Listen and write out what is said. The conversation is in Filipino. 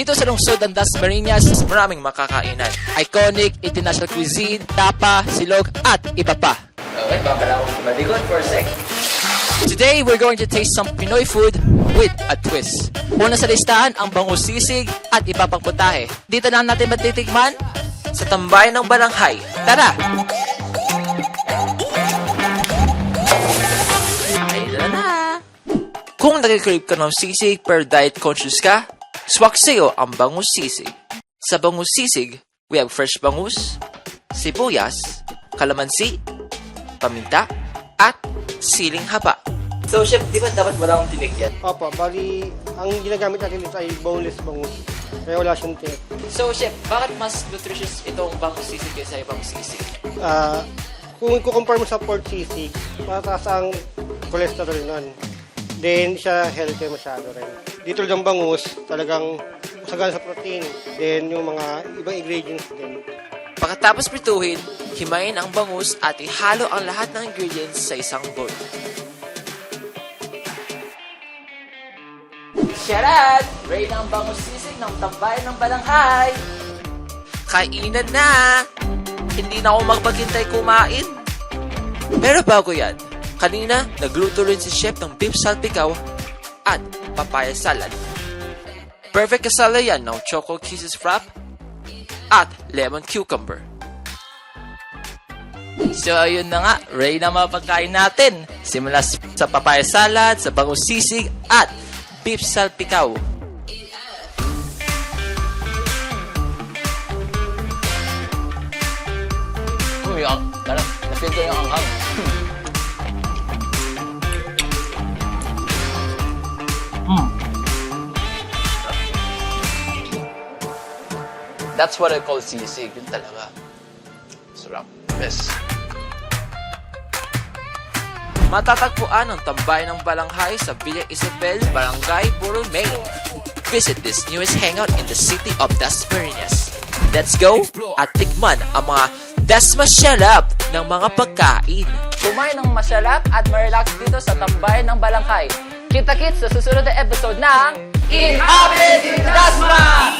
Dito sa lungsod ng Dasmariñas, maraming makakainan. Iconic, international cuisine, tapa, silog, at iba pa. Okay, babala akong malikot for a sec. Today, we're going to taste some Pinoy food with a twist. Una sa listahan, ang bangus sisig at iba pang putahe. Dito na natin matitikman sa tambayan ng Balanghay. Tara! Ayun na! Kung nag-crave ka ng sisig pero diet conscious ka, swak sa'yo ang bangus sisig. Sa bangus sisig, we have fresh bangus, sibuyas, kalamansi, paminta, at siling haba. So, chef, di ba dapat wala akong tinik yan? Opo, bali, ang ginagamit natin dito ay boneless bangus. Kaya wala siyang tinik. So, chef, bakit mas nutritious itong bangus sisig kaysa ibang sisig? Kung i-compare mo sa pork sisig, mataas ang cholesterol nun. Then, siya healthy masyado rin. Dito lang bangus, talagang sagan sa protein. Then, yung mga ibang ingredients din. Pagkatapos prituhin, himayin ang bangus at ihalo ang lahat ng ingredients sa isang bowl. Sharat! Ray ng bangus sisig ng tambayan ng Balanghay! Kainan na! Hindi na ako magpaghintay kumain. Pero bago yan, kanina nagluto rin si chef ng beef salpikaw at papaya salad. Perfect kasala yan ng choco kisses wrap at lemon cucumber. So ayun na nga, Ray na mga pagkain natin. Simula sa papaya salad, sa bangus sisig at beef salpikaw. Napil ko yung anghang. That's what I call sisig. Yun talaga. Sarap. Best. Matatagpuan ang tambayan ng Balanghay sa Villa Isabel, Barangay Burol, Maine. Visit this newest hangout in the city of Dasmariñas. Let's go at tikman ang mga dasmasyalap ng mga pagkain. Kumain ng masyalap at ma-relax dito sa tambayan ng Balanghay. Kita-kits sa susunod na episode ng In Happens in Dasma!